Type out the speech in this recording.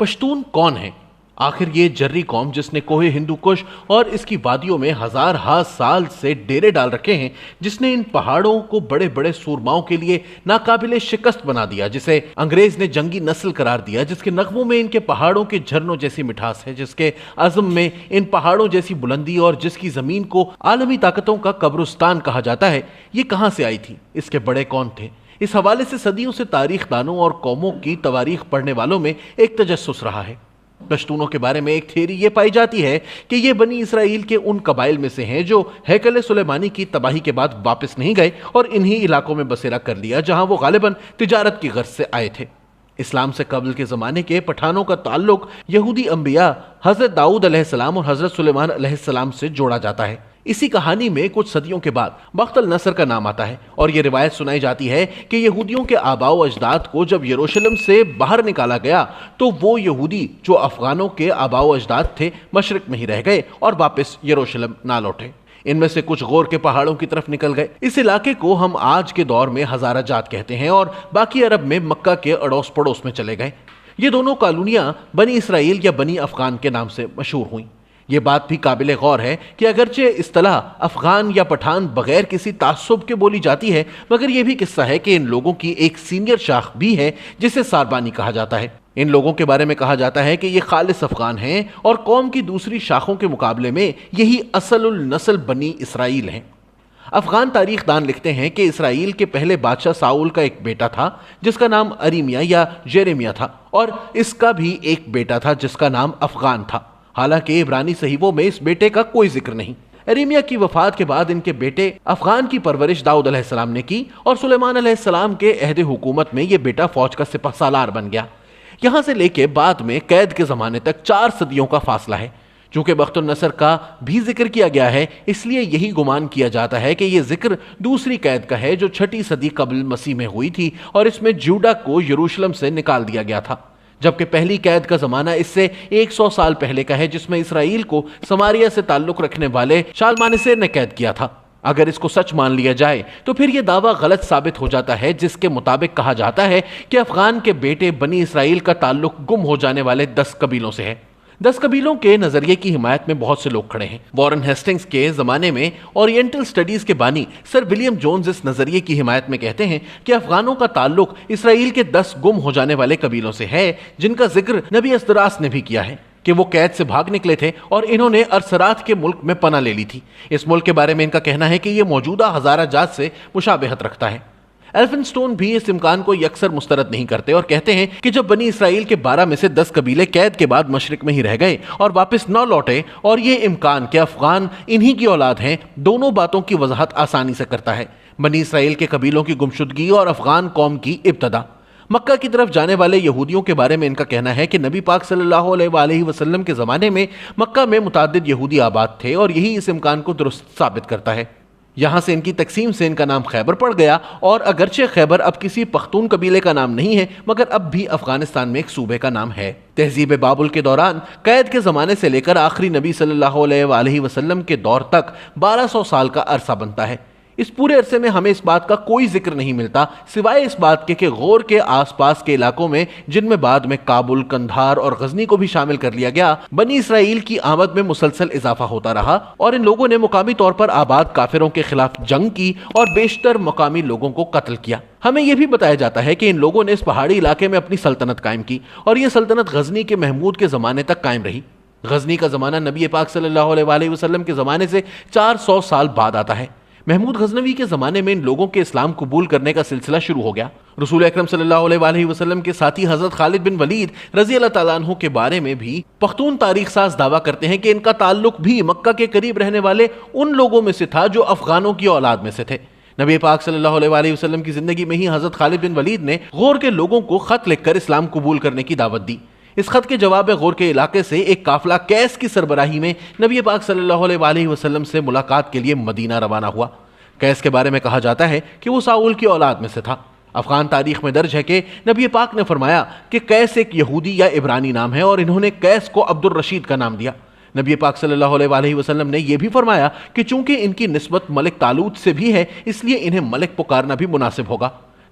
پشتون کون ہیں؟ آخر یہ جرری قوم جس نے کوہ ہندو کش اور اس کی وادیوں میں ہزار سال سے ڈیرے ڈال رکھے ہیں، جس نے ان پہاڑوں کو بڑے بڑے سورماؤں کے لیے ناقابل شکست بنا دیا، جسے انگریز نے جنگی نسل قرار دیا، جس کے نغموں میں ان کے پہاڑوں کے جھرنوں جیسی مٹھاس ہے، جس کے عزم میں ان پہاڑوں جیسی بلندی اور جس کی زمین کو عالمی طاقتوں کا قبرستان کہا جاتا ہے، یہ کہاں سے آئی تھی؟ اس کے بڑے کون تھے؟ اس حوالے سے صدیوں سے تاریخ دانوں اور قوموں کی تواریخ پڑھنے والوں میں ایک تجسس رہا ہے۔ پشتونوں کے بارے میں ایک تھیوری یہ پائی جاتی ہے کہ یہ بنی اسرائیل کے ان قبائل میں سے ہیں جو ہیکل سلیمانی کی تباہی کے بعد واپس نہیں گئے اور انہی علاقوں میں بسیرا کر لیا جہاں وہ غالباً تجارت کی غرض سے آئے تھے۔ اسلام سے قبل کے زمانے کے پٹھانوں کا تعلق یہودی انبیاء حضرت داؤد علیہ السلام اور حضرت سلیمان علیہ السلام سے جوڑا جاتا ہے۔ اسی کہانی میں کچھ صدیوں کے بعد بخت النصر کا نام آتا ہے اور یہ روایت سنائی جاتی ہے کہ یہودیوں کے آباء و اجداد کو جب یروشلم سے باہر نکالا گیا تو وہ یہودی جو افغانوں کے آباء و اجداد تھے مشرق میں ہی رہ گئے اور واپس یروشلم نہ لوٹے۔ ان میں سے کچھ غور کے پہاڑوں کی طرف نکل گئے۔ اس علاقے کو ہم آج کے دور میں ہزارہ جات کہتے ہیں اور باقی عرب میں مکہ کے اڑوس پڑوس میں چلے گئے۔ یہ دونوں کالونیاں بنی اسرائیل یا بنی افغان کے نام سے مشہور ہوئیں۔ یہ بات بھی قابل غور ہے کہ اگرچہ اصطلاح افغان یا پٹھان بغیر کسی تعصب کے بولی جاتی ہے، مگر یہ بھی قصہ ہے کہ ان لوگوں کی ایک سینئر شاخ بھی ہے جسے ساربانی کہا جاتا ہے۔ ان لوگوں کے بارے میں کہا جاتا ہے کہ یہ خالص افغان ہیں اور قوم کی دوسری شاخوں کے مقابلے میں یہی اصل النسل بنی اسرائیل ہیں۔ افغان تاریخ دان لکھتے ہیں کہ اسرائیل کے پہلے بادشاہ ساؤل کا ایک بیٹا تھا جس کا نام اریمیا یا جیریمیا تھا، اور اس کا بھی ایک بیٹا تھا جس کا نام افغان تھا۔ حالانکہ عبرانی صحیفوں میں اس بیٹے کا کوئی ذکر نہیں۔ اریمیا کی وفات کے بعد ان کے بیٹے افغان کی پرورش داؤد علیہ السلام نے کی اور سلیمان علیہ السلام کے عہد حکومت میں یہ بیٹا فوج کا سپہ سالار بن گیا۔ یہاں سے لے کے بعد میں قید کے زمانے تک 4 صدیوں کا فاصلہ ہے۔ چونکہ بخت النصر کا بھی ذکر کیا گیا ہے، اس لیے یہی گمان کیا جاتا ہے کہ یہ ذکر دوسری قید کا ہے جو 6 صدی قبل مسیح میں ہوئی تھی اور اس میں جوڈا کو یروشلم سے نکال دیا گیا تھا، جبکہ پہلی قید کا زمانہ اس سے 100 سال پہلے کا ہے جس میں اسرائیل کو سماریہ سے تعلق رکھنے والے شالمانیسر نے قید کیا تھا۔ اگر اس کو سچ مان لیا جائے تو پھر یہ دعویٰ غلط ثابت ہو جاتا ہے جس کے مطابق کہا جاتا ہے کہ افغان کے بیٹے بنی اسرائیل کا تعلق گم ہو جانے والے 10 قبیلوں سے ہے۔ 10 قبیلوں کے نظریے کی حمایت میں بہت سے لوگ کھڑے ہیں۔ وارن ہیسٹنگز کے زمانے میں اورینٹل سٹڈیز کے بانی سر ولیم جونز اس نظریے کی حمایت میں کہتے ہیں کہ افغانوں کا تعلق اسرائیل کے 10 گم ہو جانے والے قبیلوں سے ہے جن کا ذکر نبی اسدراس نے بھی کیا ہے کہ وہ قید سے بھاگ نکلے تھے اور انہوں نے ارسرات کے ملک میں پناہ لے لی تھی۔ اس ملک کے بارے میں ان کا کہنا ہے کہ یہ موجودہ ہزارہ جات سے مشابہت رکھتا ہے۔ ایلفنسٹون بھی اس امکان کو یکسر مسترد نہیں کرتے اور کہتے ہیں کہ جب بنی اسرائیل کے 12 میں سے 10 قبیلے قید کے بعد مشرق میں ہی رہ گئے اور واپس نہ لوٹے اور یہ امکان کہ افغان انہی کی اولاد ہیں، دونوں باتوں کی وضاحت آسانی سے کرتا ہے۔ بنی اسرائیل کے قبیلوں کی گمشدگی اور افغان قوم کی ابتدا۔ مکہ کی طرف جانے والے یہودیوں کے بارے میں ان کا کہنا ہے کہ نبی پاک صلی اللہ علیہ وآلہ وسلم کے زمانے میں مکہ میں متعدد یہودی آباد تھے اور یہی اس امکان کو درست ثابت کرتا ہے۔ یہاں سے ان کی تقسیم سے ان کا نام خیبر پڑ گیا، اور اگرچہ خیبر اب کسی پختون قبیلے کا نام نہیں ہے مگر اب بھی افغانستان میں ایک صوبے کا نام ہے۔ تہذیب بابل کے دوران قید کے زمانے سے لے کر آخری نبی صلی اللہ علیہ وآلہ وسلم کے دور تک 1200 سال کا عرصہ بنتا ہے۔ اس پورے عرصے میں ہمیں اس بات کا کوئی ذکر نہیں ملتا سوائے اس بات کے کہ غور کے آس پاس کے علاقوں میں، جن میں بعد میں کابل، قندھار اور غزنی کو بھی شامل کر لیا گیا، بنی اسرائیل کی آمد میں مسلسل اضافہ ہوتا رہا اور ان لوگوں نے مقامی طور پر آباد کافروں کے خلاف جنگ کی اور بیشتر مقامی لوگوں کو قتل کیا۔ ہمیں یہ بھی بتایا جاتا ہے کہ ان لوگوں نے اس پہاڑی علاقے میں اپنی سلطنت قائم کی اور یہ سلطنت غزنی کے محمود کے زمانے تک قائم رہی۔ غزنی کا زمانہ نبی پاک صلی اللہ علیہ وآلہ وسلم کے زمانے سے 400 سال بعد آتا ہے۔ محمود غزنوی کے زمانے میں ان لوگوں کے اسلام قبول کرنے کا سلسلہ شروع ہو گیا۔ رسول اکرم صلی اللہ علیہ وآلہ وسلم کے ساتھی حضرت خالد بن ولید رضی اللہ تعالیٰ عنہ کے بارے میں بھی پختون تاریخ ساز دعویٰ کرتے ہیں کہ ان کا تعلق بھی مکہ کے قریب رہنے والے ان لوگوں میں سے تھا جو افغانوں کی اولاد میں سے تھے۔ نبی پاک صلی اللہ علیہ وآلہ وسلم کی زندگی میں ہی حضرت خالد بن ولید نے غور کے لوگوں کو خط لکھ کر اسلام قبول کرنے کی دعوت دی۔ اس خط کے جواب میں غور کے علاقے سے ایک قافلہ قیس کی سربراہی میں نبی پاک صلی اللہ علیہ وآلہ وسلم سے ملاقات کے لیے مدینہ روانہ ہوا۔ قیس کے بارے میں کہا جاتا ہے کہ وہ ساؤل کی اولاد میں سے تھا۔ افغان تاریخ میں درج ہے کہ نبی پاک نے فرمایا کہ قیس ایک یہودی یا عبرانی نام ہے اور انہوں نے قیس کو عبد الرشید کا نام دیا۔ نبی پاک صلی اللہ علیہ وآلہ وسلم نے یہ بھی فرمایا کہ چونکہ ان کی نسبت ملک طالوت سے بھی ہے اس لیے انہیں ملک پکارنا بھی مناسب ہوگا۔